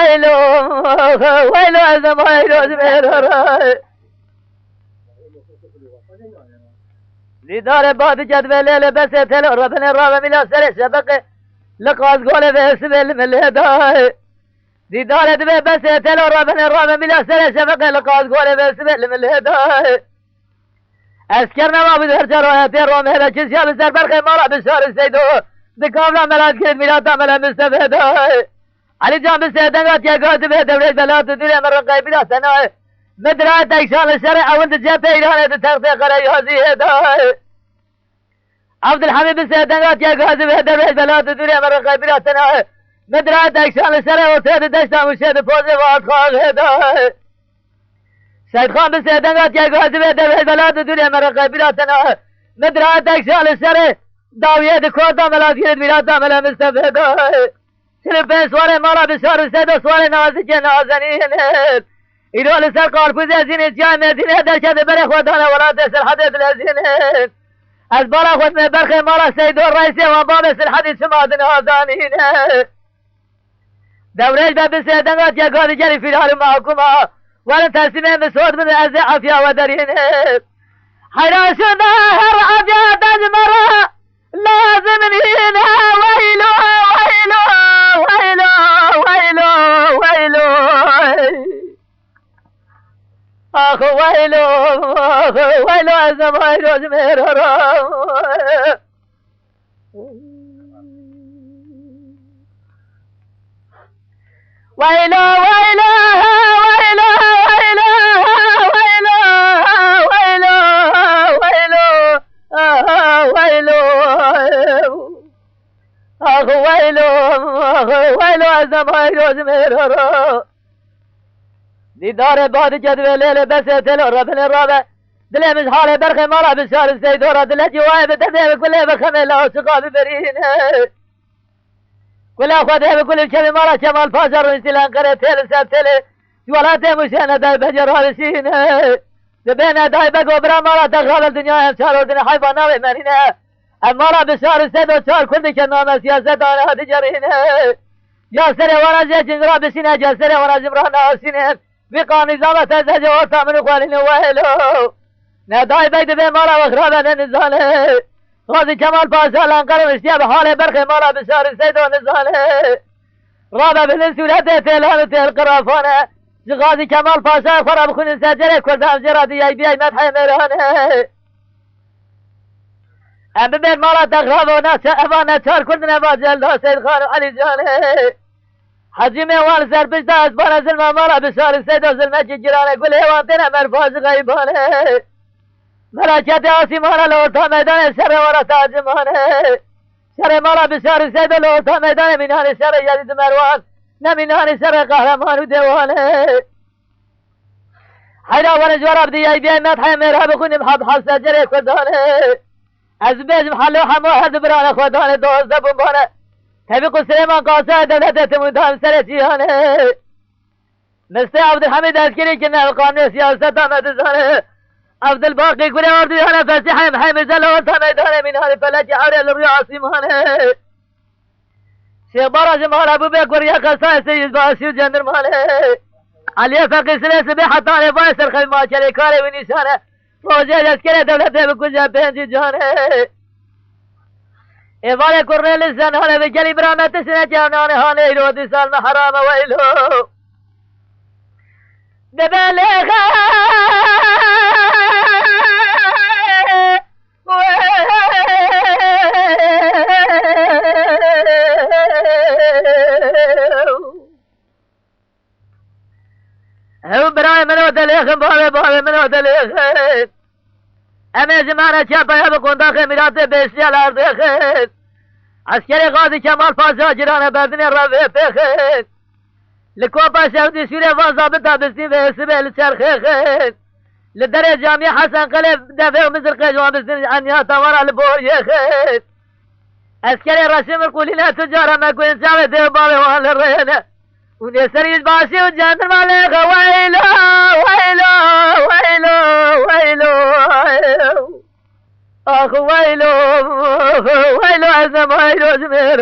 ويلو ويلو أزمايلو زميرو لدار باد جدول ليلة بس تلو ربنا رابع ملا سر شبق لقاس قول بسبل ملهداي لدار دبي بس تلو ربنا رابع ملا سر شبق لقاس قول بسبل ملهداي اسكرنا ما بدر جرايات روم هذا كسيا بسر برخي مالا بشار السيدو دكامنا ملات كرد ملاتا ملا مستفيداي علي جان بسيدنغات يا قاتب دولة بلاد الدنيا مرة قيبنا سناي مدرعة تكشان الشرع وانت جابت إيرانة تغطي قرأي هذه هداي عبد الحميد بسيدنغات يا قاتب دولة بلاد الدنيا مرة قيبنا سناي مدرعة تكشان الشرع وسيد دشتا وشيد فوزي وأطخاق هداي سيد خان بسيدنغات يا قاتب دولة بلاد الدنيا مرة قيبنا سناي مدرعة تكشان الشرع داوية دكوتا ملا كرد ملاتا ملا مستفيداي سلبين سوالي مالا بشار السيدو سوالي نازك نازنين إلو لسر قارفوز زين جاي مدينة درشد بري خودانا ولا تسر حديث الزين أزبارا خود من برخي مالا سيدو الرئيسي وباب الحديث سماد نازنين دوريش باب سيدنغات يا قادي جري في الحال معكما ولا تسمين بسود من أزي عفيا ودرين حيرا شده هر عفيا تجمرا لازم هنا ويلو ويلو ويلو ويلو ويلو اخو ويلو ويلو ازمايلو زميرو ويلو ويلو ويلو ويلو ويلو ويلو ويلو اخو ويلو ويلو ازمايلو زميرو دار باد جدول ليلة بس تلو ربنا الرابع دلي مش حالي برخي مالا بشار السيدورة دلي جواي بتدي بكل بخمي الله وشقابي برين كل أخواتي بكل الشبي مالا شمال فاجر وانسلان قرية تيل ساب تيلي جوالاتي مشينا داي بجر هالشين دبينا داي بقو برا مالا تغرب الدنيا امشار وردنا حيبا ناوي مرينا مالا بشار السيدو شار كل كنامة سياسة دانا هدي جرين يا سري وانا جي جنرا بسينا جا سري وانا جمرانا سينين بقى نظامة تزهج وطا من اخوانين ويلو ناداي بيد بي مالا وخرابة نزالي غازي كمال باشا لانقر واشتياب حالي برخي مالا بشار السيد ونزالي رابع بالنسولة تيلان تيل قرافانة غازي كمال باشا خراب خون سجري كردام جرادي اي بي مدحي ميراني ام ببين مالا تغراب وناس افانا تار كردنا باجل سيد خان علي جاني حجي ميوان سر بشتا اسبانا زلما مالا بشار السيد وزلما جيراني كل هيوانتنا مرفاز غيباني ملاكات آسي مالا لورتا ميدان شر ورا تاجماني شر مالا بشار السيد لورتا ميدان منان شر يزيد مروان نمنان شر قهرمان وديواني حيلا ونجوار بدي اي بي مدحي ميرها بخوني محب حسا جري كرداني ازبيج محلو حمو هزبران خوداني دوز دبنباني تبقى سليمان قاسا دولة تمدام سرسياني مستي عبد الحميد عسكري كنا القانون سياسة مدزاني عبد الباقي كل أرضي أنا فسيحي محمد زلوة ميداني من هذه فلاتي حوري الربيع عاصماني شيخ برا جمال أبو بكر يا خسائي سيد باسي وجندر مالي علي فقي سليس بحطاني بايسر خيما شريكاري ونشاني فوجي عسكري دولة بكل بينجي جاني إبالي كورنيل السن هانا بجلي برامات سنة جاناني هانا إلو دي سالم حرام وإلو دبالي هو براي منو دليخ بابي منو دليخ أمي زمانة شابا يبقون داخل ميلاتي بيشتي على أرض خير عسكري غازي كمال فاسا جيران بردني الرافع خير لكوبا شهدي سوريا فازابطها بسنين في سبيل الشرخ خير للدري جامعة حسن قلب دافع مصر قيجوان بسنين عنياتا ورا البوري خير عسكري رسم القولينا تجارة ما كوين شاوي ديبابي وان للرينة ونسريد باشي وجاندر مالك ويلو ويلو ويلو ويلو اخ ويلو ويلو عزم ويلو زمير